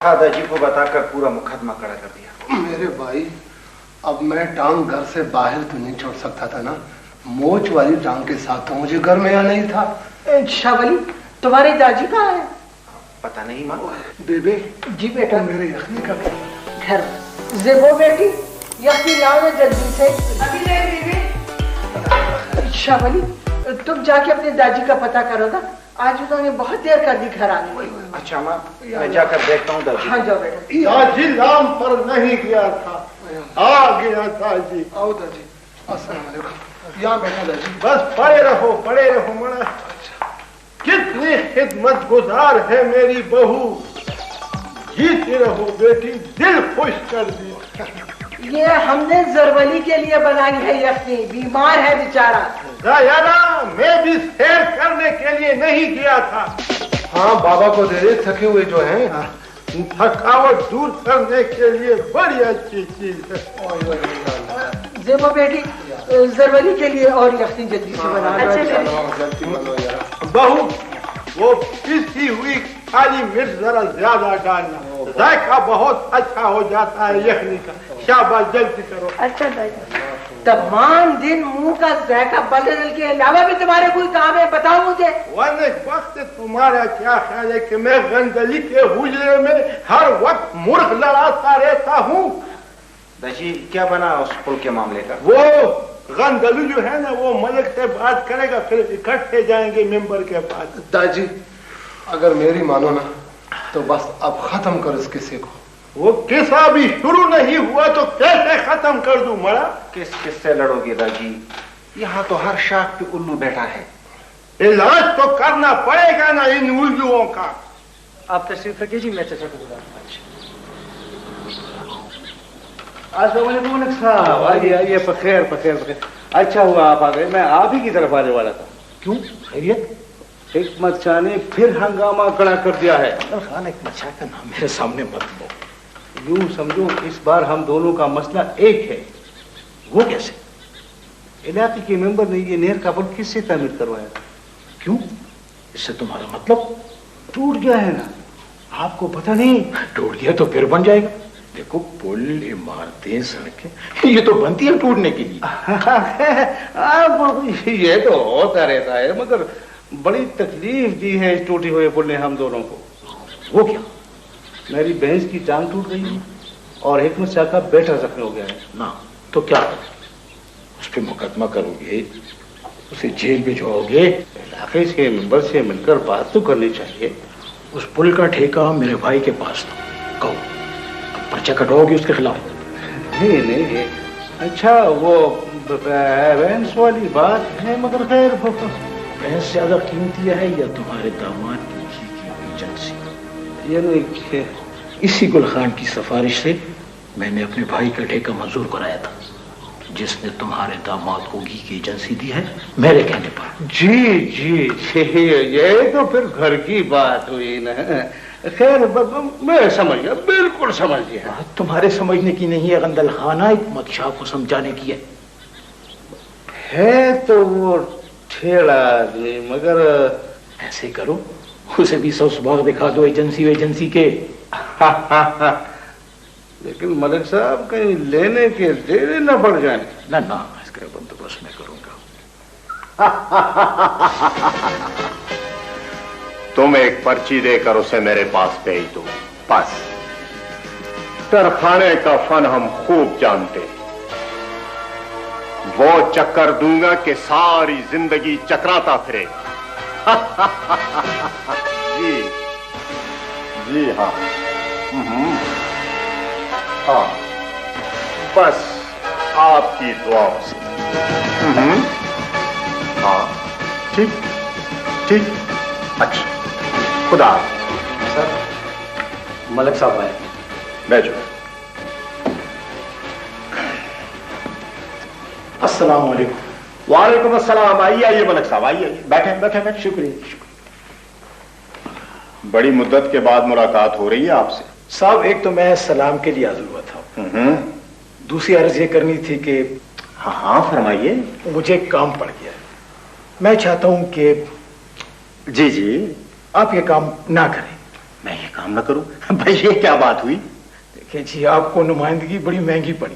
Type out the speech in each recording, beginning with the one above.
दादा जी को बताकर पूरा मुकदमा खड़ा कर दिया। मेरे भाई, अब मैं टांग घर से बाहर तो नहीं छोड़ सकता था ना, मोच वाली टांग के साथ तो मुझे घर में आना ही था। शावली, तुम्हारी दादी कहाँ है? पता नहीं माँ। बेबे। जी बेटा। मेरे यखनी का घर। जेबो बेटी, यखनी लाओ ना जल्दी से। अभी ले बेबी। शावली, तुम जाके अपने दादी का पता करो ना, आज उन्होंने बहुत देर कर दी घर आने में। अच्छा माँ, मैं जाकर देखता हूँ दादी। हाँ जाओ बेटा। दादी नाम पर नहीं गया था, आ गया दादी। आओ दादी। अस्सलाम वालेकुम। यहाँ बैठा दादी। बस पड़े रहो मना। कितनी खिदमत गुजार है मेरी बहू। जीती रहो बेटी, दिल खुश कर दी। ये हमने जरवली के लिए बनाई है यखनी, बीमार है बेचारा। दयारा, मैं भी सैर करने के लिए नहीं गया था। हाँ बाबा को दे दे, थके हुए जो हैं। थकावट दूर करने के लिए बड़ी अच्छी चीज है। जेबो बेटी, जरवली के लिए और यखनी जल्दी से बना। बहू, वो पिसी हुई काली मिर्च जरा ज्यादा डालना, जायका बहुत अच्छा हो जाता है यखनी का। शाबाश, जल्दी करो। अच्छा दादी। तमाम दिन मुंह का जायका बदलने के अलावा भी तुम्हारे कोई काम है? बताओ मुझे। वरना वक्त तुम्हारा क्या ख्याल है कि मैं गंदली के हुजरे में हर वक्त मुर्ख लड़ाता रहता हूँ? दादी क्या बना उस पुल के मामले का? वो गंदलू जो है ना, वो मलिक से बात करेगा, फिर इकट्ठे जाएंगे मेंबर के पास। दादी, अगर मेरी मानो ना तो बस अब खत्म कर इस किस्से को। वो किस्सा भी शुरू नहीं हुआ तो कैसे खत्म कर दूं मरा? किससे लड़ोगे दादी? यहाँ तो हर शाख पे उल्लू बैठा है। इलाज तो करना पड़ेगा ना इन उल्लुओं का। आप तशरीफ रखिए जी, मैं चचा को बुला। अस्सलामुअलैकुम साहब। आइए बखैर। अच्छा हुआ आप आ गए, मैं आप ही की तरफ आने वाला था। क्यों, खैरियत? हिकमत शाह ने फिर हंगामा खड़ा कर दिया है। खान हिकमत शाह का नाम मेरे सामने मत लो। यूं समझो इस बार हम दोनों का मसला एक है। वो कैसे? इलाके के मेंबर ने ये नहर का पुल किससे तामीर करवाया? क्यों, इससे तुम्हारा मतलब? टूट गया है ना, आपको पता नहीं? टूट गया तो फिर बन जाएगा। देखो, पुल, इमारतें, सड़कें, ये तो बनती है टूटने के लिए। ये तो होता रहता है, मगर बड़ी तकलीफ दी है इस टूटे हुए पुल ने हम दोनों को। वो क्या? मेरी भैंस की टांग टूट गई है और हिकमत शाह का बेटा जख्मी हो गया है ना। तो क्या करोगे? उस पर मुकदमा करोगे, उसे जेल भिजवाओगे? इलाके के मेंबर से मिलकर बात तो करनी चाहिए। उस पुल का ठेका मेरे भाई के पास था। कहो, पर्चा कटवाओगे उसके खिलाफ? नहीं। अच्छा, वो भैंस वाली बात है, मगर खैर भैंस ज्यादा कीमती है या तुम्हारे दामाद की घी की हुई एजेंसी? ये नहीं, इसी गुल खान की सिफारिश से मैंने अपने भाई का ठेका मंजूर कराया था, जिसने तुम्हारे दामाद को घी की एजेंसी दी है मेरे कहने पर। जी, ये तो फिर घर की बात हुई ना। खैर, मैं समझ गया, बिल्कुल समझ गया। बात तुम्हारे समझने की नहीं है, गंदल खाना हिकमत शाह को समझाने की है तो वो ठेड़ा आदमी, मगर ऐसे करो, उसे भी सौ सुबह दिखा दो एजेंसी के। लेकिन मलिक साहब कहीं लेने के देने न बढ़ जाए। ना, इसका बंदोबस्त मैं करूंगा। तुम एक पर्ची देकर उसे मेरे पास भेज दो, बस। तरखाने का फन हम खूब जानते हैं। वो चक्कर दूंगा कि सारी जिंदगी चकराता फिरे। जी हाँ। हाँ, बस आपकी दुआओं से। हाँ, ठीक। अच्छा, खुदा। सर, मलिक साहब आए। बैठो। अस्सलाम वालेकुम। वालेकुम अस्सलाम। आइए मलिक साहब, आइए, बैठे। शुक्रिया। बड़ी मुद्दत के बाद मुलाकात हो रही है आपसे। साहब, एक तो मैं सलाम के लिए हाजिर हुआ था। दूसरी अर्ज ये करनी थी कि हाँ, फरमाइए। मुझे काम पड़ गया है। मैं चाहता हूं कि जी आप ये काम ना करें। मैं ये काम न करूं? भाई ये क्या बात हुई? देखिए जी, आपको नुमाइंदगी बड़ी महंगी पड़ी।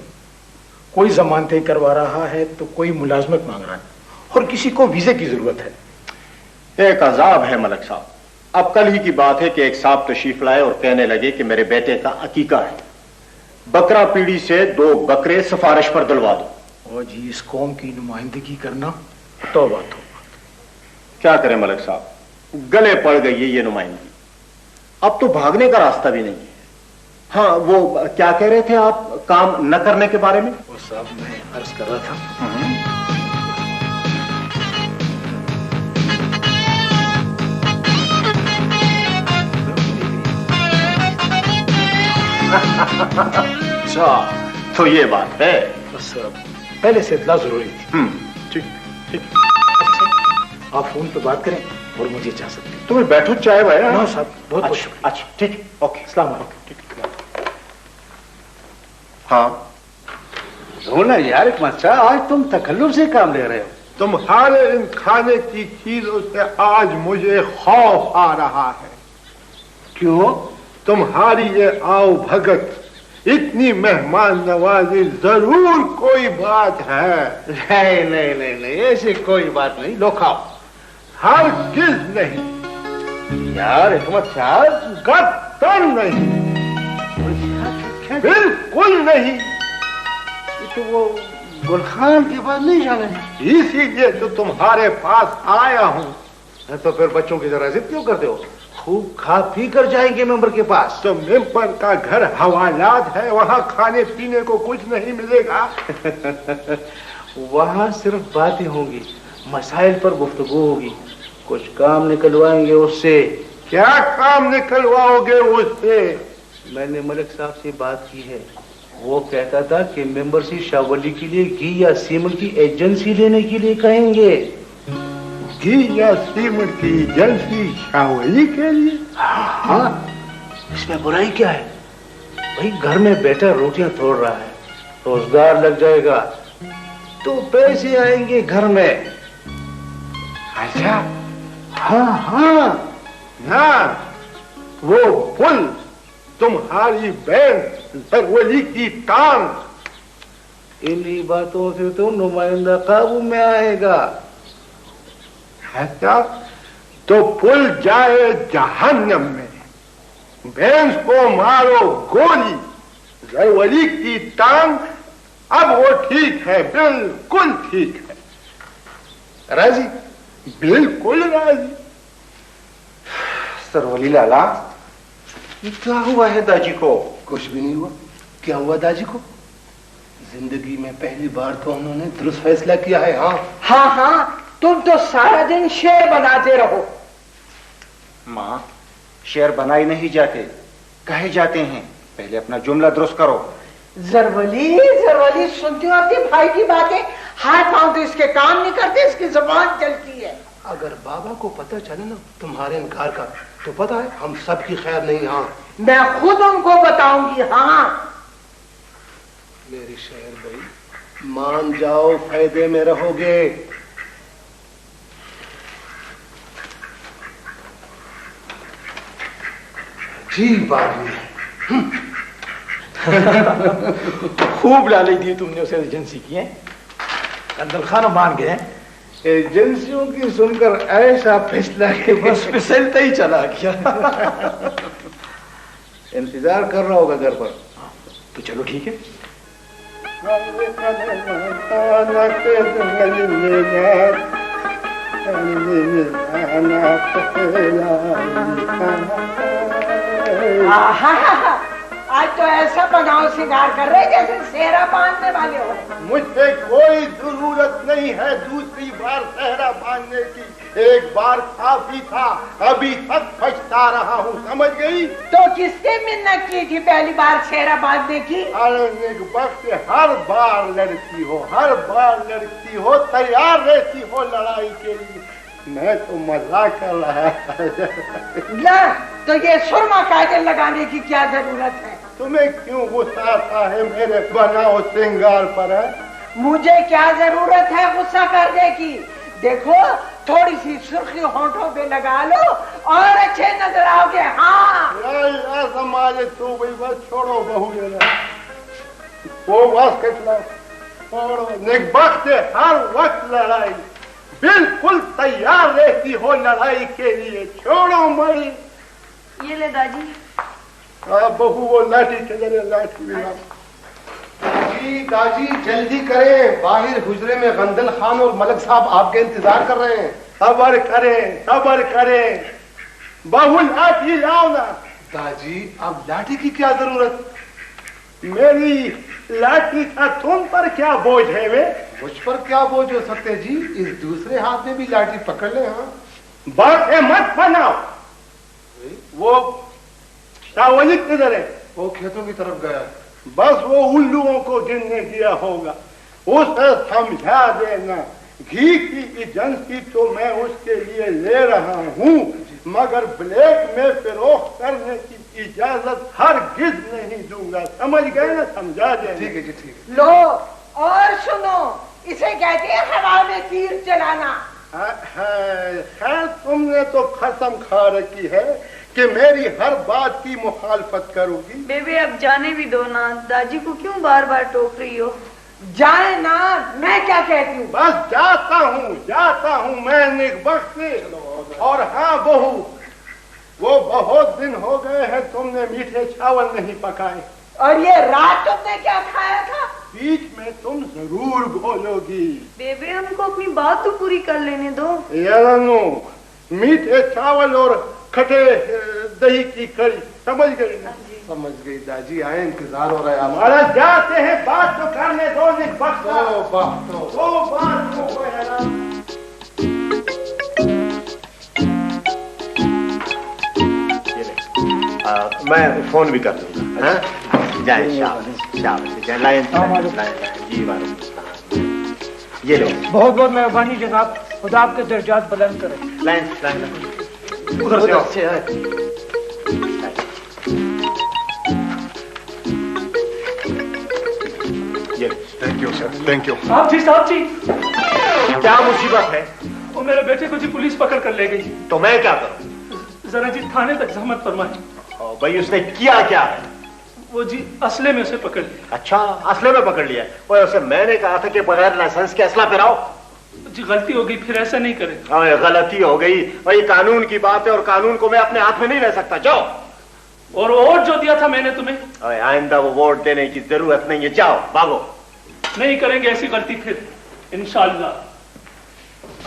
कोई जमानतें करवा रहा है तो कोई मुलाजमत मांग रहा है, और किसी को वीजे की जरूरत है। एक अजाब है मलक साहब। अब कल ही की बात है कि एक साहब तशरीफ लाए और कहने लगे कि मेरे बेटे का अकीका है, बकरा पीढ़ी से 2 बकरे सिफारिश पर दिलवा दो। और जी, इस कौम की नुमाइंदगी करना तौबा तौबा। क्या करें मलक साहब, गले पड़ गई है ये नुमाइंदगी। अब तो भागने का रास्ता भी नहीं है। हाँ, वो क्या कह रहे थे आप काम न करने के बारे में? वो साहब, मैं अर्ज कर रहा था अच्छा, तो ये बात है। बस पहले से इतना जरूरी थी। ठीक ठीक। आप फोन पे बात करें और मुझे जा सकते हैं। तुम्हें बैठो चाय भाई। हाँ साहब, बहुत बहुत शुक्रिया। अच्छा ठीक, ओके, अस्सलाम वालेकुम। हाँ रोना यार मचा, आज तुम तकल्लुफ से काम ले रहे हो। तुम्हारे इन खाने की चीजों से आज मुझे खौफ आ रहा है। क्यों? तुम्हारी ये आओ भगत, इतनी मेहमान नवाजी, जरूर कोई बात है। नहीं नहीं नहीं नहीं, ऐसी कोई बात नहीं, लो खाओ। हरगिज़ नहीं यार हिकमत साहब, कतई नहीं, बिल्कुल नहीं। ये तो वो गुलखान के पास नहीं जाने, इसीलिए तो तुम्हारे पास आया हूँ। तो फिर बच्चों की जरा जिद क्यों करते हो? खूब खा पी कर जाएंगे मेंबर के पास। तो मेंबर का घर हवालात है, वहाँ खाने पीने को कुछ नहीं मिलेगा। वहाँ सिर्फ बातें होंगी, मसाइल पर गुफ्तगू होगी, कुछ काम निकलवाएंगे उससे। क्या काम निकलवाओगे उससे? मैंने मलिक साहब से बात की है, वो कहता था कि मेंबरशिप शावली के लिए घी या सीमेंट की एजेंसी लेने के लिए कहेंगे। घी या सीमेंट की एजेंसी शावली के लिए? हाँ, इसमें बुराई क्या है भाई? घर में बैठा रोटियां तोड़ रहा है, रोजगार लग जाएगा तो पैसे आएंगे घर में। अच्छा, हाँ हाँ, ना वो पुल, तुम्हारी बहन सरवली की टांग, इन्हीं बातों से तो नुमाइंदा काबू में आएगा। अच्छा, तो पुल जाए जहन्नम में, भैंस को मारो गोली, सरवली की टांग, अब वो ठीक है, बिल्कुल ठीक है। राजी? बिल्कुल राजी। सरवली लाला, ये क्या हुआ है दाजी को? कुछ भी नहीं हुआ। क्या हुआ दादी को? जिंदगी में पहली बार तो उन्होंने दुरुस्त फैसला किया है। हाँ हाँ हाँ, तुम तो सारा दिन शेर बनाते रहो। माँ, शेर बनाए नहीं जाते, कहे जाते हैं। पहले अपना जुमला दुरुस्त करो। जरवली जरवली, सुनती हो अपने भाई की बातें? हाथ पांव तो इसके काम नहीं करते, इसकी जुबान चलती है। अगर बाबा को पता चले ना तुम्हारे इनकार का, तो पता है हम सब की खैर नहीं। हाँ, मैं खुद उनको बताऊंगी। हाँ, मेरी शहर भाई, मान जाओ, फायदे में रहोगे। ठीक बात है। खूब लालच दी तुमने उसे एजेंसी की है। कंदल खान मान गए हैं। एजेंसियों की सुनकर ऐसा फैसला कि बस फिसलता ही चला गया। इंतजार कर रहा होगा घर पर। तो चलो ठीक है। आज तो ऐसा बनाओ सिंगार कर रहे जैसे सेहरा बांधने वाले हो। मुझसे कोई जरूरत नहीं है दूसरी बार सेहरा बांधने की, एक बार काफी था, अभी तक पछता रहा हूँ, समझ गई? तो किससे मिन्नत की थी पहली बार सेहरा बांधने की? वक्त हर बार लड़ती हो, हर बार लड़ती हो, तैयार रहती हो लड़ाई के लिए। मैं तो मजाक कर रहा था। तो ये सुरमा काजल लगाने की क्या जरूरत है? तुम्हें क्यों गुस्सा आता है मेरे बनाओ श्रृंगार पर? है मुझे क्या जरूरत है गुस्सा करने की? देखो, थोड़ी सी सुर्खी होंठों पे लगा लो और अच्छे नजर आओगे। हाँ या समाज तू भाई बस छोड़ो बहू लेना वो बस कितना छोड़ो निक वक्त हर वक्त लड़ाई बिल्कुल तैयार रहती हो लड़ाई के लिए। छोड़ो मई ये ले दादी। बहू वो लाठी चले लाठी मिला। दादी जल्दी करें, बाहर हुजरे में गंदल खान और मलक साहब आपके इंतजार कर रहे हैं। सबर करें बहू लाठी लाओ ना। दादी अब लाठी की क्या जरूरत? मेरी लाठी का तुम पर क्या बोझ है वे? मुझ पर क्या बोझ हो सकते जी, इस दूसरे हाथ में भी लाठी पकड़ ले। हाँ बातें मत बनाओ। वो शावली किधर है? वो खेतों की तरफ गया। बस वो उल्लुओं को गिनने दिया होगा, उसे समझा देना। घी की एजेंसी तो मैं उसके लिए ले रहा हूँ, मगर ब्लैक में फरोख्त करने की इजाजत हरगिज नहीं दूंगा। समझ गए ना? समझा देना। ठीक है जी, ठीक है। लो और सुनो, इसे कहते हैं हवा में तीर चलाना। खैर तुमने तो कसम खा रखी है कि मेरी हर बात की मुखालफत करोगी। बेबे अब जाने भी दो ना, दादी को क्यों बार बार टोक रही हो? जाए ना, मैं क्या कहती हूँ। बस जाता हूँ मैं निक वक्त से। और हाँ बहू, वो बहुत दिन हो गए हैं तुमने मीठे चावल नहीं पकाए। और ये रात तुमने क्या खाया था? बीच में तुम जरूर बोलोगी। बेबे हमको अपनी बात तो पूरी कर लेने दो। यानो मीठे चावल और खटे दही की कड़ी, समझ गई ना? समझ गई दादी, आए इंतजार हो रहा है हमारा जाते हैं, बात तो करने दो। निक वक्त बात तो मैं फोन भी कर दूंगा। जाए शाबाश लाइन जी वाले ये लो। बहुत बहुत मेहरबानी जनाब, खुदा आपके दर्जात बुलंद करे। लाइन उधर से है। ये thank you sir, thank you. साहब जी क्या मुसीबत है? वो मेरे बेटे को जी पुलिस पकड़ कर ले गई। तो मैं क्या करूं? जरा जी थाने तक जहमत फरमाए। भाई उसने किया क्या है? वो जी असले में उसे पकड़ लिया। अच्छा, असले में पकड़ लिया? वो उसे मैंने कहा था कि बगैर लाइसेंस के असला पे आओ। जी गलती हो गई, फिर ऐसा नहीं करे। गलती हो गई भाई, कानून की बात है और कानून को मैं अपने हाथ में नहीं रह सकता। जाओ। और वोट जो दिया था मैंने तुम्हें, आइंदा वो वोट देने की जरूरत नहीं है। जाओ, भागो। नहीं करेंगे ऐसी गलती फिर इंशाअल्लाह।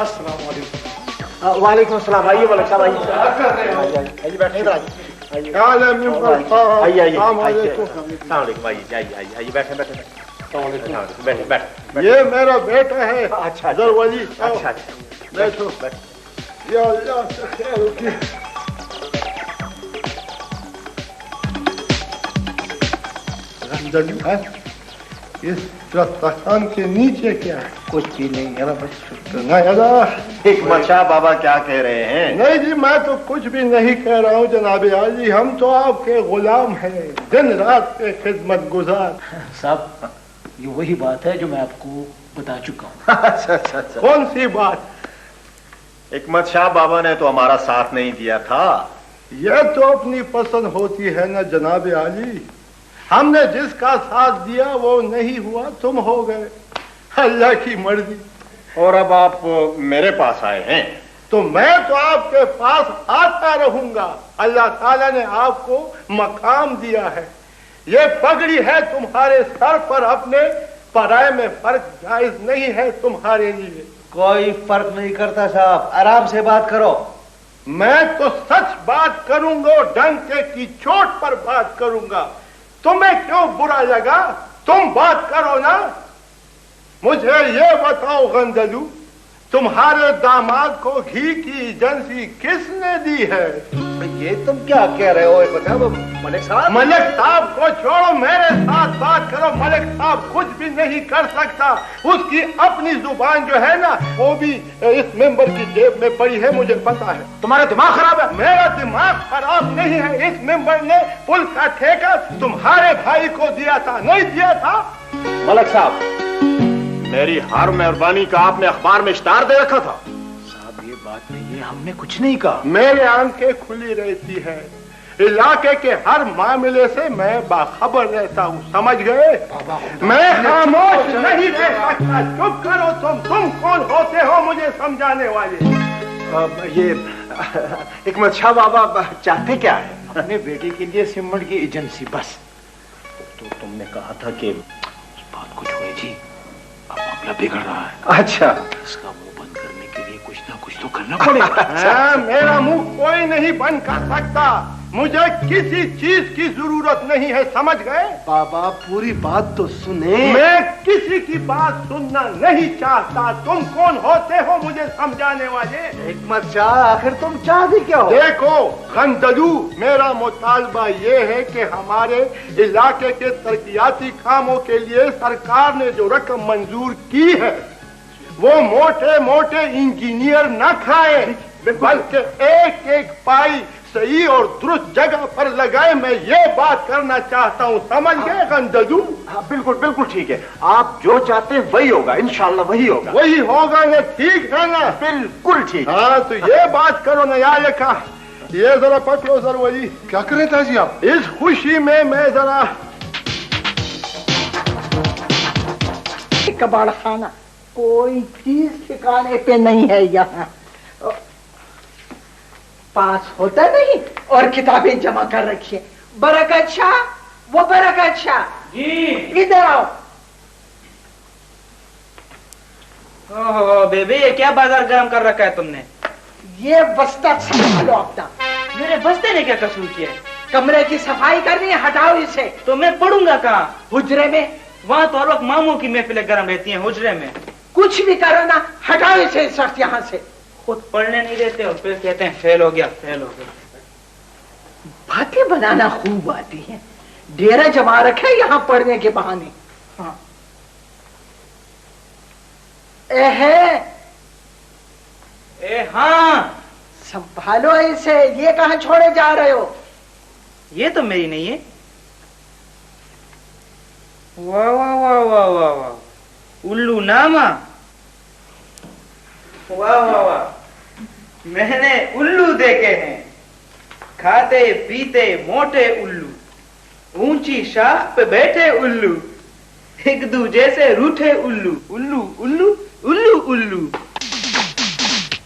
अस्सलाम वालेकुम। वालेकुम अस्सलाम। आइए मलिक साहब, आइए बैठे इधर। आइए बैठे। ये मेरा बेटा है। अच्छा वली। अच्छा बैठो। इस दस्तरखान के नीचे क्या है? कुछ भी नहीं है ना, बस हिकमत शाह बाबा क्या कह रहे हैं? नहीं जी, मैं तो कुछ भी नहीं कह रहा हूँ जनाब आली, हम तो आपके गुलाम हैं, दिन रात के खिदमत गुजार। साहब ये वही बात है जो मैं आपको बता चुका हूँ। अच्छा। कौन सी बात? हिकमत शाह बाबा ने तो हमारा साथ नहीं दिया था। यह तो अपनी पसंद होती है ना जनाब आली, हमने जिसका साथ दिया वो नहीं हुआ, तुम हो गए। अल्लाह की मर्जी। और अब आप मेरे पास आए हैं तो मैं तो आपके पास आता रहूंगा। अल्लाह ताला ने आपको मकाम दिया है, ये पगड़ी है तुम्हारे सर पर, अपने पराए में फर्क जायज नहीं है तुम्हारे लिए। कोई फर्क नहीं करता साहब, आराम से बात करो। मैं तो सच बात करूंगा और डंके की चोट पर बात करूंगा। तुम्हें क्यों बुरा लगा? तुम बात करो ना। मुझे ये बताओ गंदलू, तुम्हारे दामाद को घी की एजेंसी किसने दी है? ये तुम क्या कह रहे हो? बताओ मलिक साहब। मलिक साहब को छोड़ो, मेरे साथ बात करो। मलिक साहब कुछ भी नहीं कर सकता, उसकी अपनी जुबान जो है ना वो भी इस मेंबर की जेब में पड़ी है, मुझे पता है। तुम्हारा दिमाग खराब है? मेरा दिमाग खराब नहीं है, इस मेंबर ने पुल का ठेका तुम्हारे भाई को दिया था, नहीं दिया था? मलिक साहब, मेरी हर मेहरबानी का आपने अखबार में इश्तार दे रखा था। साहब ये ہم نے کچھ نہیں کہا. میرے آنکھیں کھلی رہتی ہے. علاقے کے ہر معاملے سے میں باخبر رہتا ہوں, سمجھ گئے؟ میں خاموش نہیں رہ سکتا. چپ کرو تم کون ہوتے ہو مجھے سمجھانے والے؟ یہ حکمت شاہ بابا چاہتے کیا ہے؟ اپنے بیٹے کے لیے سیمنٹ کی ایجنسی بس. تو تم نے کہا تھا کہ اس بات کو چھوڑے جی, اب معاملہ بگڑ رہا ہے. اچھا, اس کا منہ بند کرنے کے لیے کچھ نہ کچھ تو کرنا پڑے گا. میرا منہ کوئی نہیں بند کر سکتا. مجھے کسی چیز کی ضرورت نہیں ہے, سمجھ گئے؟ بابا پوری بات تو سنیں. میں کسی کی بات سننا نہیں چاہتا. تم کون ہوتے ہو مجھے سمجھانے والے؟ حکمت شاہ آخر تم چاہتے کیا ہو؟ دیکھو غندلو, میرا مطالبہ یہ ہے کہ ہمارے علاقے کے ترقیاتی کاموں کے لیے سرکار نے جو رقم منظور کی ہے وہ موٹے موٹے انجینئر نہ کھائیں, بلکہ ایک ایک پائی صحیح اور درست جگہ پر لگائے. میں یہ بات کرنا چاہتا ہوں, سمجھ گئے غندلو؟ ہاں بالکل بالکل ٹھیک ہے. آپ جو چاہتے ہیں وہی ہوگا, انشاءاللہ وہی ہوگا. وہی ہوگا نا, ٹھیک ہے نا؟ بالکل ٹھیک. ہاں تو یہ بات کرو نا یار. یہ ذرا پکڑو ضروری. کیا کریں تاجی آپ؟ اس خوشی میں ذرا کباڑ خانہ کوئی چیز ٹھکانے پہ نہیں ہے یہاں. پاس ہوتا نہیں اور کتابیں جمع کر رکھی ہیں. برکت شاہ, وہ برکت شاہ جی ادھر آؤ. بیبی یہ کیا بازار گرم کر رکھا ہے تم نے؟ یہ بستہ سنبھالو اپنا. میرے بستے نے کیا قصور کیا ہے؟ کمرے کی صفائی کرنی ہے, ہٹاؤ اسے. تو میں پڑھوں گا کہاں؟ حجرے میں. وہاں تو ہر وقت ماموں کی محفلیں گرم رہتی ہیں, حجرے میں کچھ بھی کرو نا, ہٹاؤ اسے اس وقت یہاں سے. خود پڑھنے نہیں دیتے اور پھر کہتے ہیں فیل ہو گیا فیل ہو گیا. باتیں بنانا خوب آتی ہیں, ڈیرا جما رکھے یہاں پڑھنے کے بہانے. ہاں ہاں سنبھالو اسے. یہ کہاں چھوڑے جا رہے ہو؟ یہ تو میری نہیں ہے. واہ واہ واہ واہ واہ واہ, الو نامہ. واہ واہ واہ, میں نے الو دیکھے ہیں, کھاتے پیتے موٹے الو, اونچی شاخ پہ بیٹھے الو, ایک دوجے سے روٹھے الو. الو الو الو الو.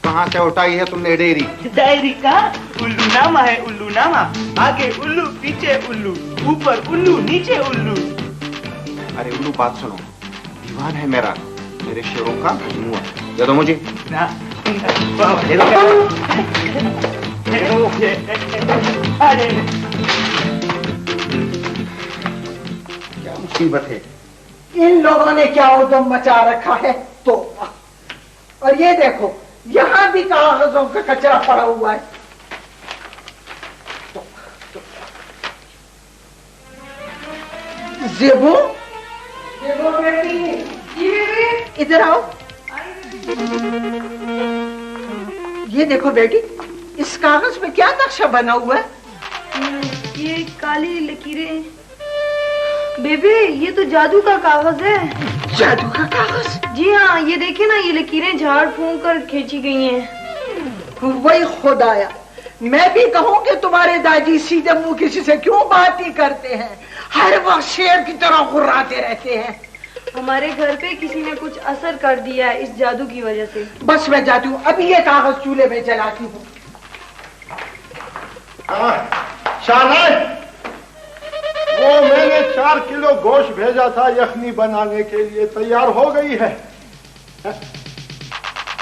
کہاں سے اٹھائی ہے تم نے ڈیری؟ ڈائری کا الو نامہ ہے, الو نامہ. آگے الو پیچھے الو, اوپر الو نیچے الو. ارے الو بات سنو, دیوان ہے میرا, میرے شعروں کا مجموعہ دے دو مجھے. کیا مصیبت ہے؟ ان لوگوں نے کیا ادم مچا رکھا ہے. تو اور یہ دیکھو یہاں بھی کاغذوں کا کچرا پڑا ہوا ہے. زیبو بیٹی ادھر آؤ. یہ دیکھو بیٹی, اس کاغذ میں کیا نقشہ بنا ہوا ہے؟ یہ کالی لکیریں. بیبی یہ تو جادو کا کاغذ ہے. جادو کا کاغذ؟ جی ہاں, یہ دیکھیں نا, یہ لکیریں جھاڑ پھونک کر کھینچی گئی ہیں. وہی خدایا, میں بھی کہوں کہ تمہارے داجی سیدھے منہ کسی سے کیوں بات ہی کرتے ہیں, ہر وقت شیر کی طرح غراتے رہتے ہیں. ہمارے گھر پہ کسی نے کچھ اثر کر دیا ہے اس جادو کی وجہ سے. بس میں جاتی ہوں, ابھی یہ کاغذ چولہے میں جلاتی ہوں. شاہد, وہ میں نے 4 کلو گوشت بھیجا تھا یخنی بنانے کے لیے, تیار ہو گئی ہے.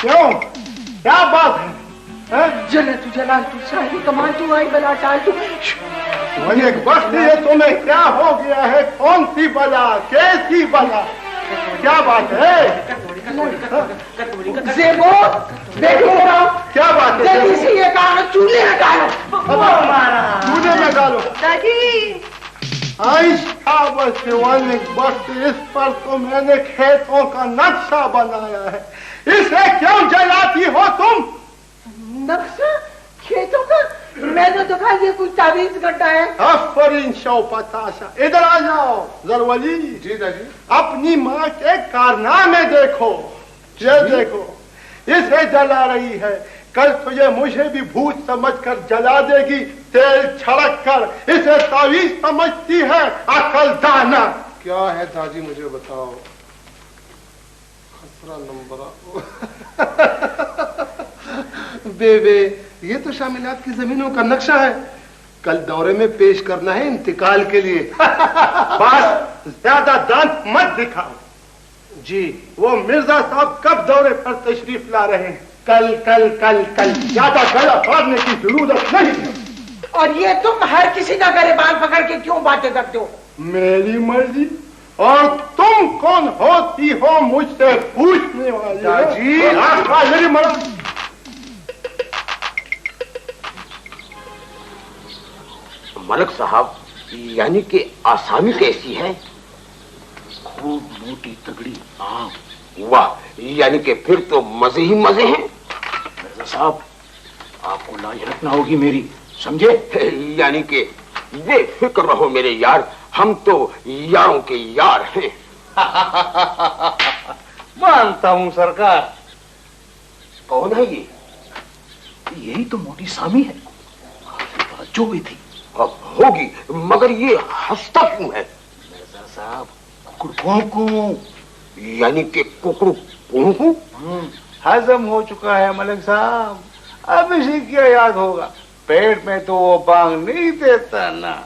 کیوں, کیا بات ہے؟ جلال تو شاہی کمان تو آئی بلا ٹال تو. ایک وقت یہ تمہیں کیا ہو گیا ہے؟ کون سی بلا, کیسی بلا, کیا بات ہے؟ زیبو بیٹھو, کیا بات ہے؟ جلدی سے یہ کاغذ چولہے میں ڈالو. چولہے میں ڈالو. دادی وقت اس پر تو میں نے کھیتوں کا نقشہ بنایا ہے, اسے کیوں جلاتی ہو تم؟ نقشہ کھیتوں کا؟ میں نے تو کہا یہ کچھ تعویذ گڈھا ہے. آفرین شو پتاشا, ادھر آ جاؤ. زرولی جی داجی, اپنی ماں کے کارنامے دیکھو. یہ دیکھو, اسے جلا رہی ہے, کل تجھے مجھے بھی بھوت سمجھ کر جلا دے گی، تیل چھڑک کر اسے تعویذ سمجھتی ہے عقل دانا۔ کیا ہے داجی مجھے بتاؤ؟ خسرہ نمبر بے یہ تو شاملات کی زمینوں کا نقشہ ہے، کل دورے میں پیش کرنا ہے انتقال کے لیے۔ بس زیادہ دانت مت دکھاؤ۔ جی وہ مرزا صاحب کب دورے پر تشریف لا رہے ہیں؟ کل کل کل کل، زیادہ گلا پھاڑنے کی ضرورت نہیں ہے۔ اور یہ تم ہر کسی کا گریبان پکڑ کے کیوں باتیں کرتے ہو؟ میری مرضی، اور تم کون ہوتی ہو مجھ سے پوچھنے والی؟ جی میری مرضی۔ ملک صاحب، یعنی کہ آسامی کیسی ہے؟ خوب موٹی تگڑی آنکھ۔ واہ، یعنی کہ پھر تو مزے ہی مزے ہیں۔ مرزا صاحب، آپ کو لاج رکھنا ہوگی میری، سمجھے؟ یعنی کہ بے فکر رہو میرے یار، ہم تو یاروں کے یار ہیں۔ مانتا ہوں سرکار۔ کون ہے یہ؟ یہی تو موٹی سامی ہے، جو بھی تھی ہوگی، مگر یہ ہنستا کیوں ہے؟ مرزا صاحب، ککڑ کو یعنی کہ ککڑو کو ہضم ہو چکا ہے ملک صاحب، اب اسی کیا یاد ہوگا، پیٹ میں تو وہ بانگ نہیں دیتا نا۔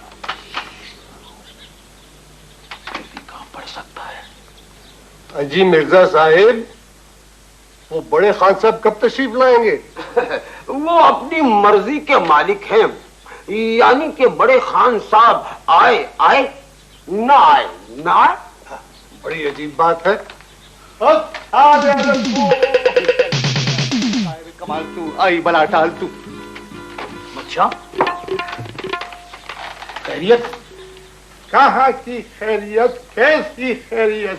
کہاں پڑ سکتا ہے؟ جی مرزا صاحب، وہ بڑے خان صاحب کب تشریف لائیں گے؟ وہ اپنی مرضی کے مالک ہیں، یعنی کہ بڑے خان صاحب آئے آئے، نہ آئے نہ آئے۔ بڑی عجیب بات ہے۔ کمال تو آئی بلا ٹال تو۔ اچھا، خیریت؟ کہاں کی خیریت، کیسی خیریت،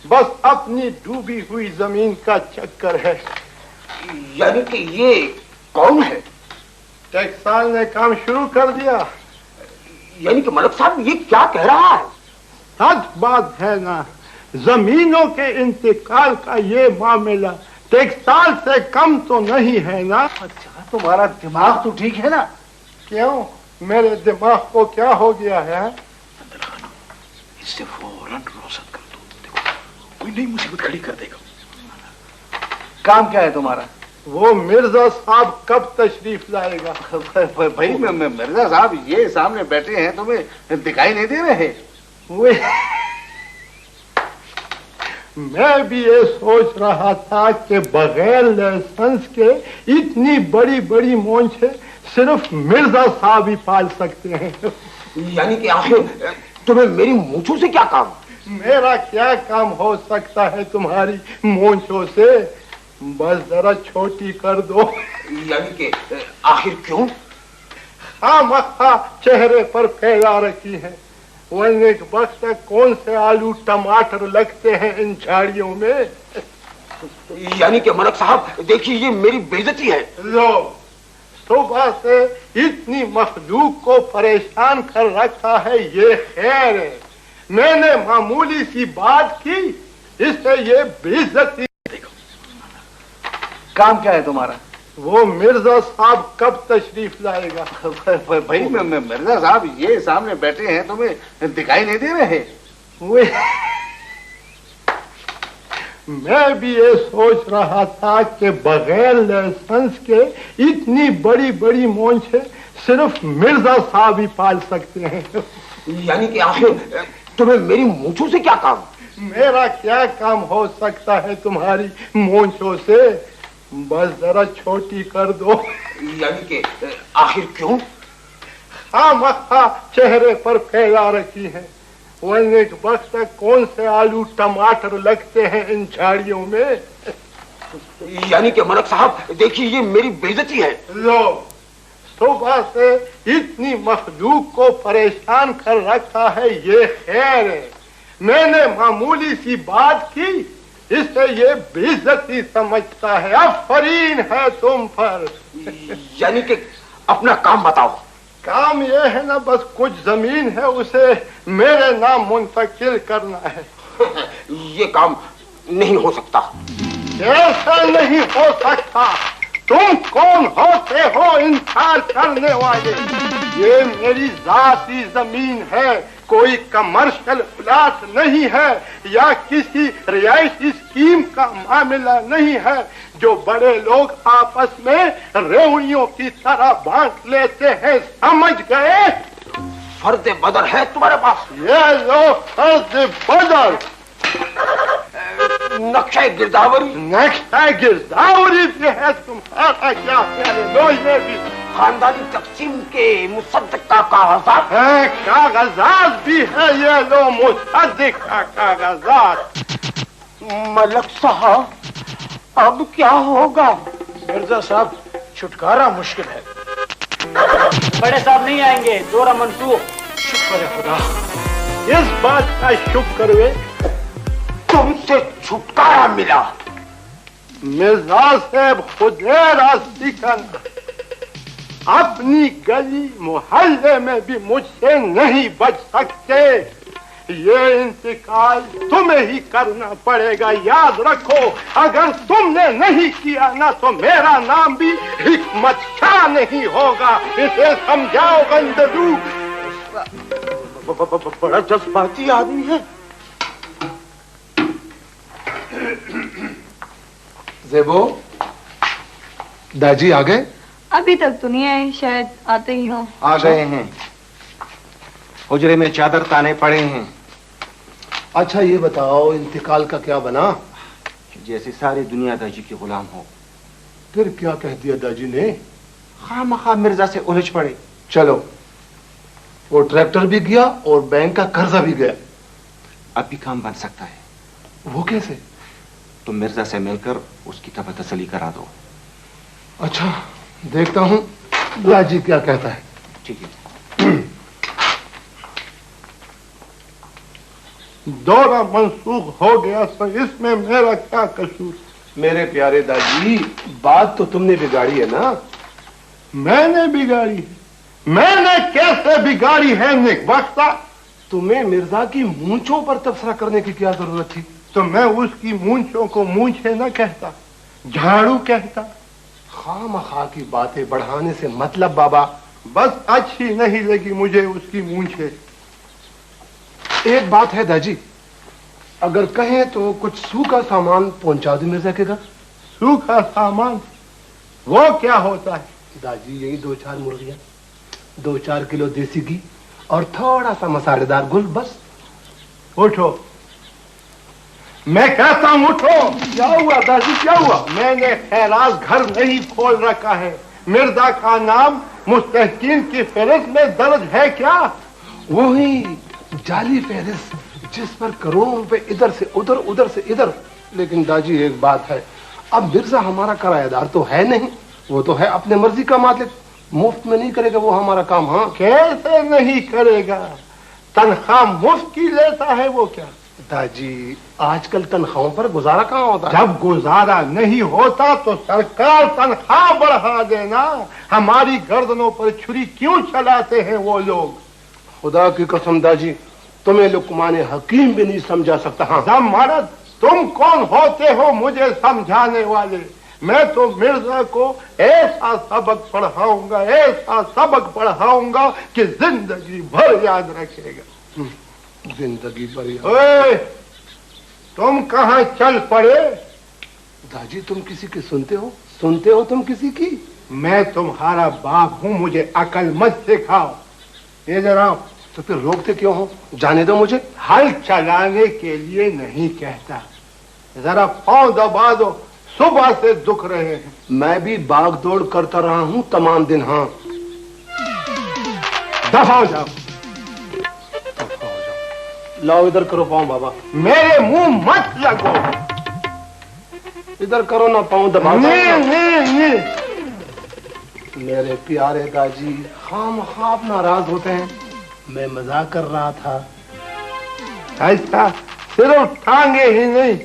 بس اپنی ڈوبی ہوئی زمین کا چکر ہے۔ یعنی کہ یہ کون ہے؟ ٹیکسال نے کام شروع کر دیا۔ یعنی کہ ملک صاحب یہ کیا کہہ رہا ہے؟ سچ بات ہے نا، زمینوں کے انتقال کا یہ معاملہ ٹیکسال سے کم تو نہیں ہے نا؟ اچھا، تمہارا دماغ تو ٹھیک ہے نا؟ کیوں، میرے دماغ کو کیا ہو گیا ہے؟ اس سے فوراً روشن کر دو، دیکھو کوئی نئی مصیبت کھڑی کر دے گا۔ کام کیا ہے تمہارا؟ وہ مرزا صاحب کب تشریف لائے گا؟ بھائی مرزا صاحب یہ سامنے بیٹھے ہیں، تمہیں دکھائی نہیں دے رہے؟ میں بھی یہ سوچ رہا تھا کہ بغیر لائسنس کے اتنی بڑی بڑی مونچھیں صرف مرزا صاحب ہی پال سکتے ہیں۔ یعنی کہ آخر تمہیں میری مونچھوں سے کیا کام؟ میرا کیا کام ہو سکتا ہے تمہاری مونچھوں سے؟ بس ذرا چھوٹی کر دو۔ یعنی کہ آخر کیوں؟ خامخواہ چہرے پر پھیلا رکھی ہے، ورنہ ایک وقت تک کون سے آلو ٹماٹر لگتے ہیں ان جھاڑیوں میں۔ یعنی کہ ملک صاحب دیکھیے، یہ میری بےعزتی ہے۔ لو، صبح سے اتنی مخلوق کو پریشان کر رکھا ہے، یہ خیر ہے؟ میں نے معمولی سی بات کی، اس سے یہ بےعزتی۔ کام کیا ہے تمہارا؟ وہ مرزا صاحب کب تشریف لائے گا؟ بھائی مرزا صاحب یہ سامنے بیٹھے ہیں، تمہیں دکھائی نہیں دے رہے؟ میں بھی یہ سوچ رہا تھا کہ بغیر لائسنس کے اتنی بڑی بڑی مونچھیں صرف مرزا صاحب ہی پال سکتے ہیں۔ یعنی کہ آخر تمہیں میری مونچھوں سے کیا کام؟ میرا کیا کام ہو سکتا ہے تمہاری مونچھوں سے؟ بس ذرا چھوٹی کر دو۔ یعنی کہ آخر کیوں؟ خامخواہ چہرے پر پھیلا رکھی ہے، ورنہ ایک وقت تک کون سے آلو ٹماٹر لگتے ہیں ان جھاڑیوں میں۔ یعنی کہ ملک صاحب دیکھیے، یہ میری بےعزتی ہے۔ لو، صبح سے اتنی مخلوق کو پریشان کر رکھا ہے، یہ خیر ہے؟ میں نے معمولی سی بات کی، اس سے یہ بےعزتی سمجھتا ہے۔ آفرین ہے تم پر۔ یعنی کہ اپنا کام بتاؤ۔ کام یہ ہے نا، بس کچھ زمین ہے، اسے میرے نام منتقل کرنا ہے۔ یہ کام نہیں ہو سکتا۔ ایسا نہیں ہو سکتا، तुम कौन होते हो इनकार करने वाले? ये मेरी जाती जमीन है, कोई कमर्शियल प्लाट नहीं है या किसी रिहायशी स्कीम का मामला नहीं है जो बड़े लोग आपस में रेवड़ियों की तरह बांट लेते हैं, समझ गए? फर्द बदर है तुम्हारे पास? ये लो फर्द बदर। नक्शा गिरदावरी? नक्शा गिरदावरी भी है तुम्हारा क्या प्यारे? लो ये भी खानदानी तकसीम के मुसद्दक का कागजात है, कागजात भी है, ये लो मुसद्दक का कागजात। मलक साहब अब क्या होगा? मिर्जा साहब छुटकारा मुश्किल है। बड़े साहब नहीं आएंगे, दौरा मंसूख। शुक्र है खुदा। इस बात का शुक्र है तुमसे छुटकारा मिला। मिर्जा साहब खुदेरा सिकन अपनी गली मोहल्ले में भी मुझसे नहीं बच सकते। ये इंतकाल तुम्हें ही करना पड़ेगा, याद रखो। अगर तुमने नहीं किया ना तो मेरा नाम भी हिकमत शाह नहीं होगा, इसे समझाओ गंदरू। बड़ा जज्बाती आदमी है। ज़ेबो, दादी आ गए? अभी तक तो नहीं आए, शायद आते ही हो। आ गए हैं, हुजरे में चादर ताने पड़े हैं। अच्छा ये बताओ इंतकाल का क्या बना? जैसे सारी दुनिया दाजी के गुलाम हो। फिर क्या कह दिया दादी ने? खामखा मिर्जा से उलझ पड़े। चलो वो ट्रैक्टर भी गया और बैंक का कर्जा भी गया। अब भी काम बन सकता है। वो कैसे? तुम मिर्जा से मिलकर उसकी तबा तसली करा दो। अच्छा देखता हूँ दादी क्या कहता है। ठीक है। दौरा मंसूख हो गया तो इसमें मेरा क्या कसूर? मेरे प्यारे दादी बात तो तुमने बिगाड़ी है ना? मैंने बिगाड़ी? मैंने कैसे बिगाड़ी है निकबख्ता? तुम्हें मिर्जा की मूंछों पर तबसरा करने की क्या जरूरत थी? तो मैं उसकी मूंछों को मूंछे न कहता, झाड़ू कहता। खामखा की बातें बढ़ाने से मतलब बाबा। बस अच्छी नहीं लगी मुझे उसकी मूंछे। एक बात है दादी, अगर कहें तो कुछ सूखा सामान पहुंचा दो मिर्जा के घर। सूखा सामान? वो क्या होता है? दादी यही 2-4 मुर्गियां, 2-4 किलो देसी घी और थोड़ा सा मसालेदार गुल, बस। उठो, मैं कहता हूं उठो। क्या हुआ दादी, क्या हुआ? मैंने खैरात घर नहीं खोल रखा है। मिर्जा का नाम मुस्तहकीन की फहरिस्त में दर्ज है क्या? वही जाली फहरिस्त जिस पर करोड़ों रुपए इधर से उधर, उधर से इधर। लेकिन दादी एक बात है, अब मिर्जा हमारा किराएदार तो है नहीं, वो तो है अपने मर्जी का मालिक। मुफ्त में नहीं करेगा वो हमारा काम। हाँ कैसे नहीं करेगा? तनख्वाह मुफ्त की लेता है वो क्या? दादी आजकल तनख्वाहों पर गुजारा कहाँ होता है? जब गुजारा नहीं होता तो सरकार तनख्वाह बढ़ा देना। हमारी गर्दनों पर छुरी क्यों चलाते हैं वो लोग? खुदा की कसम दादी तुम्हें लुकमान हकीम भी नहीं समझा सकता। हाँ मर्द, तुम कौन होते हो मुझे समझाने वाले? मैं तो मिर्जा को ऐसा सबक पढ़ाऊंगा, ऐसा सबक पढ़ाऊंगा कि जिंदगी भर याद रखेगा। जिंदगी भर याद। ओए, तुम कहाँ चल पड़े? दादी तुम किसी की सुनते हो? सुनते हो तुम किसी की? मैं तुम्हारा बाप हूँ, मुझे अकल मत सिखाओ। इधर आओ। तो फिर रोकते क्यों हो? जाने दो मुझे। हल चलाने के लिए नहीं कहता, जरा पांव दबा दो, सुबह से दुख रहे हैं। मैं भी भाग दौड़ करता रहा हूँ तमाम दिन। हाँ दफा जाओ। लाओ इधर करो पाँव बाबा। मेरे मुंह मत लगो। इधर करो ना, पाँव दबा। नहीं। मेरे प्यारे दादी खामखा नाराज होते हैं, मैं मजाक कर रहा था। ऐसा सिर्फ टांगे ही नहीं,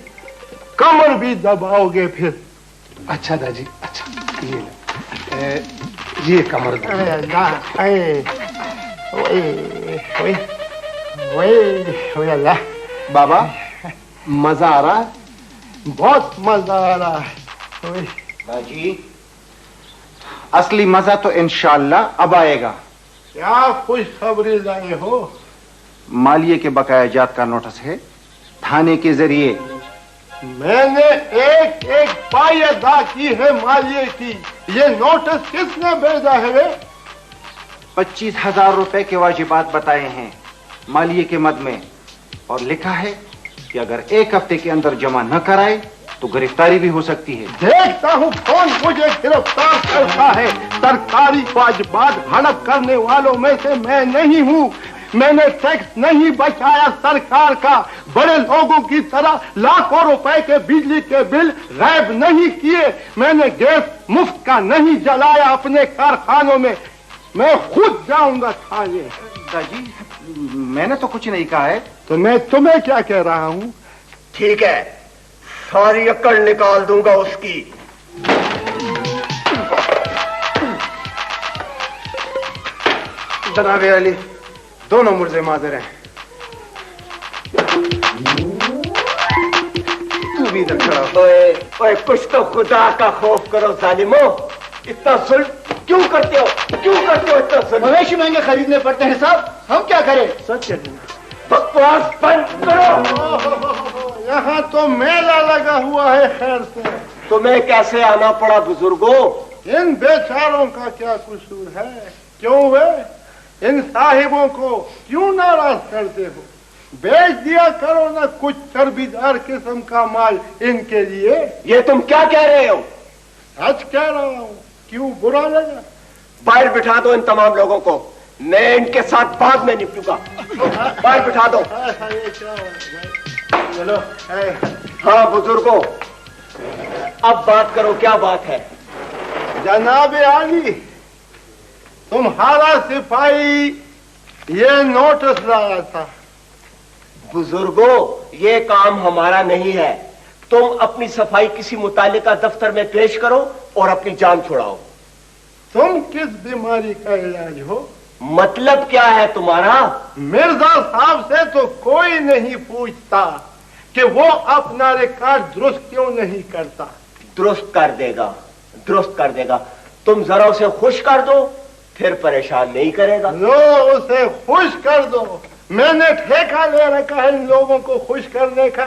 कमर भी दबाओगे फिर। अच्छा दादी, अच्छा ये कमर। बाबा मजा आ रहा है? बहुत मजा आ रहा है। दादी اصلی مزہ تو انشاءاللہ اب آئے گا. کیا خوشخبری لائے ہو؟ مالیے کے بقایا جات کا نوٹس ہے تھانے کے ذریعے. میں نے ایک ایک پائی ادا کی ہے مالیے کی. یہ نوٹس کس نے بھیجا ہے؟ 25,000 روپے کے واجبات بتائے ہیں مالیے کے مد میں، اور لکھا ہے کہ اگر ایک ہفتے کے اندر جمع نہ کرائے تو گرفتاری بھی ہو سکتی ہے. دیکھتا ہوں کون مجھے گرفتار کرتا ہے. سرکاری واجبات ہڑپ کرنے والوں میں سے میں نہیں ہوں. میں نے ٹیکس نہیں بچایا سرکار کا. بڑے لوگوں کی طرح لاکھوں روپے کے بجلی کے بل غائب نہیں کیے. میں نے گیس مفت کا نہیں جلایا اپنے کارخانوں میں. میں خود جاؤں گا تھانے. جی میں نے تو کچھ نہیں کہا ہے. تو میں تمہیں کیا کہہ رہا ہوں؟ ٹھیک ہے، ساری عقل نکال دوں گا اس کی. جناب علی، دونوں ملزم حاضر ہیں. تو بھی ادھر کھڑا ہو. اوے کچھ تو خدا کا خوف کرو ظالمو. اتنا ظلم کیوں کرتے ہو؟ کیوں کرتے ہو اتنا ظلم؟ مویشی مہنگے خریدنے پڑتے ہیں صاحب، ہم کیا کریں؟ سچ ہے. بکواس بند کرو. یہاں تو میلہ لگا ہوا ہے خیر سے. تمہیں کیسے آنا پڑا بزرگوں؟ ان بیچاروں کا کیا قصور ہے؟ کیوں ہے؟ ان صاحبوں کو کیوں ناراض کرتے ہو؟ بیچ دیا کرو نا کچھ چربیدار قسم کا مال ان کے لیے. یہ تم کیا کہہ رہے ہو؟ سچ کہہ رہا ہوں. کیوں برا لگا؟ باہر بٹھا دو ان تمام لوگوں کو. میں ان کے ساتھ بعد میں نپٹوں گا. باہر بٹھا دو. چلو. ہاں بزرگوں، اب بات کرو، کیا بات ہے؟ جناب عالی، تمہارا سپاہی یہ نوٹس لایا تھا. بزرگوں، یہ کام ہمارا نہیں ہے. تم اپنی صفائی کسی متعلقہ دفتر میں پیش کرو اور اپنی جان چھڑاؤ. تم کس بیماری کا علاج ہو؟ مطلب کیا ہے تمہارا؟ مرزا صاحب سے تو کوئی نہیں پوچھتا کہ وہ اپنا ریکارڈ درست کیوں نہیں کرتا. درست کر دے گا، درست کر دے گا. تم ذرا اسے خوش کر دو، پھر پریشان نہیں کرے گا. لو اسے خوش کر دو. میں نے ٹھیکہ لے رکھا ہے ان لوگوں کو خوش کرنے کا.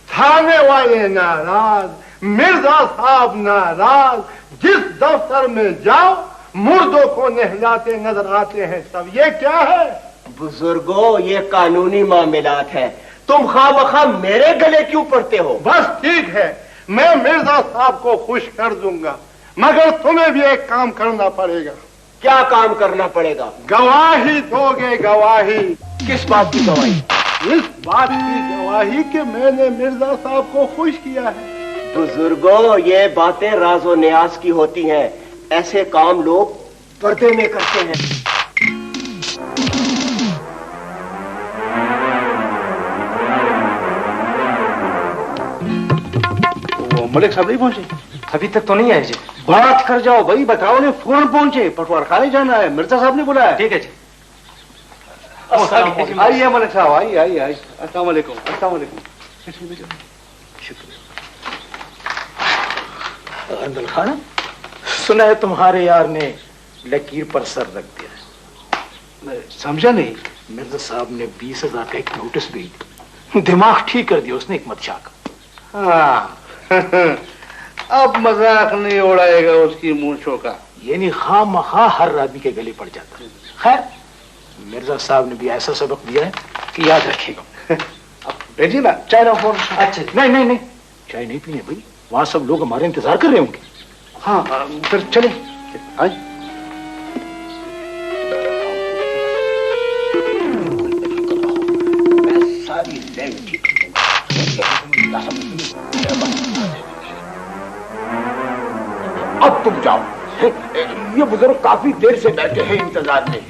تھانے والے ناراض، مرزا صاحب ناراض. جس دفتر میں جاؤ مردوں کو نہلاتے نظر آتے ہیں سب. یہ کیا ہے؟ بزرگوں، یہ قانونی معاملات ہیں. تم خواہ مخواہ میرے گلے کیوں پڑتے ہو؟ بس ٹھیک ہے، میں مرزا صاحب کو خوش کر دوں گا، مگر تمہیں بھی ایک کام کرنا پڑے گا. کیا کام کرنا پڑے گا؟ گواہی دو گے. گواہی کس بات کی گواہی؟ اس بات کی گواہی کہ میں نے مرزا صاحب کو خوش کیا ہے. بزرگوں، یہ باتیں راز و نیاز کی ہوتی ہیں. ایسے کام لوگ پردے میں کرتے ہیں. وہ ملک صاحب نہیں پہنچے؟ ابھی تک تو نہیں آئے جی. بات کر جاؤ بھائی، بتاؤ نے فوراً پہنچے. پٹوار خانے جانا ہے، مرزا صاحب نے بلایا. ٹھیک ہے جی. آئیے ملک صاحب، آئیے آئیے آئیے. السلام علیکم. السلام علیکم. اندل خان، سنا ہے تمہارے یار نے لکیر پر سر رکھ دیا ہے. میں سمجھا نہیں. مرزا صاحب نے 20,000 کا ایک نوٹس بھیج دماغ ٹھیک کر دیا اس نے حکمت شاہ کا. ہاں اب مذاق نہیں اڑائے گا اس کی مونچھوں کا. یعنی خواہ مخواہ ہر آدمی کے گلے پڑ جاتا ہے. خیر، مرزا صاحب نے بھی ایسا سبق دیا ہے کہ یاد رکھے گا. بھیجیے نا چائے نہ فون. اچھا نہیں نہیں نہیں، چائے نہیں پینی بھائی. وہاں سب لوگ ہمارے انتظار کر رہے ہوں گے. ہاں پھر چلیں. ساری لینڈ ٹھیک. اب تم جاؤ. یہ بزرگ کافی دیر سے بیٹھے ہیں انتظار میں.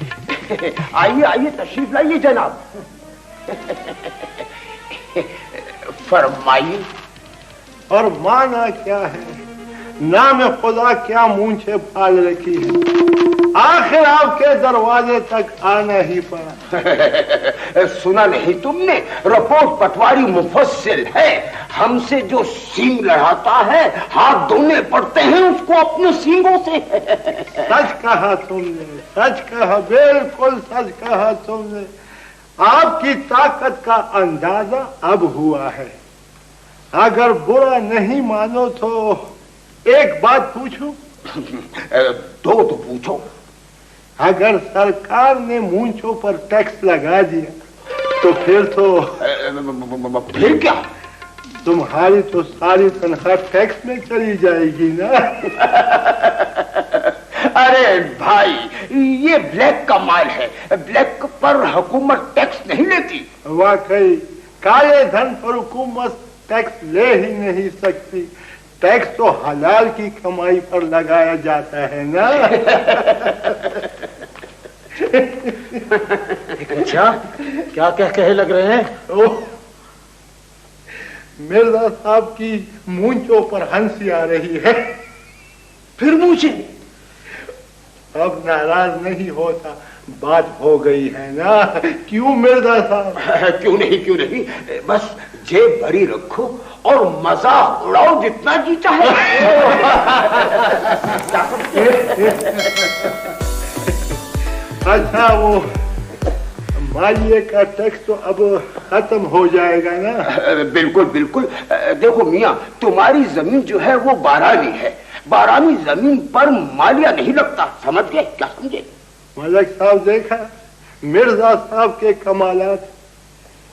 آئیے آئیے، تشریف لائیے جناب. فرمائیے. اور مانا کیا ہے؟ نام خدا کیا مونچھے پھال رکھی ہے. आखिर आपके दरवाजे तक आना ही पड़ा। सुना नहीं तुमने, रिपोर्ट पटवारी मुफस्सिल है, हमसे जो सींग लड़ाता है हाथ धोने पड़ते हैं उसको अपने सींगों से। सच कहा तुमने, सच कहा, बिल्कुल सच कहा तुमने। आपकी ताकत का अंदाजा अब हुआ है। अगर बुरा नहीं मानो तो एक बात पूछूं? तो पूछो। अगर सरकार ने मूंछों पर टैक्स लगा दिया तो फिर क्या? तुम्हारी तो सारी तनख्वाह टैक्स में चली जाएगी ना। अरे भाई, ये ब्लैक का माल है, ब्लैक पर हुकूमत टैक्स नहीं लेती। वाकई काले धन पर हुकूमत टैक्स ले ही नहीं सकती। टैक्स तो हलाल की कमाई पर लगाया जाता है ना। अच्छा, क्या क्या कहे लग रहे हैं? ओह, मिर्जा साहब की मूंछों पर हंसी आ रही है। फिर मूंछे? अब नाराज नहीं होता, बात हो गई है ना। क्यों मिर्जा साहब? क्यों नहीं, बस जेब भरी रखो और मजाक उड़ाओ जितना जी चाहे। अच्छा, वो मालिये का टैक्स तो अब खत्म हो जाएगा ना? बिल्कुल बिल्कुल। देखो मियाँ, तुम्हारी जमीन जो है वो बारानी है, बारानी जमीन पर मालिया नहीं लगता, समझ गए? क्या समझे? मलक साहब, देखा मिर्जा साहब के कमालात।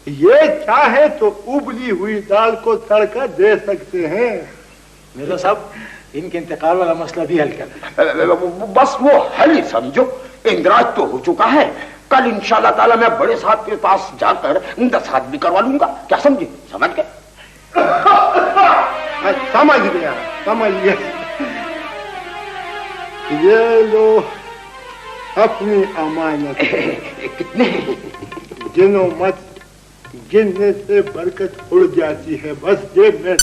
ये चाहे तो उबली हुई दाल को तड़का दे सकते हैं। मिर्जा साहब, इनके इंतकाल वाला मसला भी हल कर। बस वो हल ही समझो, इंदराज तो हो चुका है। कल इंशाल्लाह ताला मैं बड़े साहब के पास जाकर दस्तखत भी करवा लूंगा। क्या समझे? समझ गए? समझ गया, समझ गया। ये लो अपनी अमानत। कितने? गिनो मत, गिनने से बरकत उड़ जाती है। बस जेब में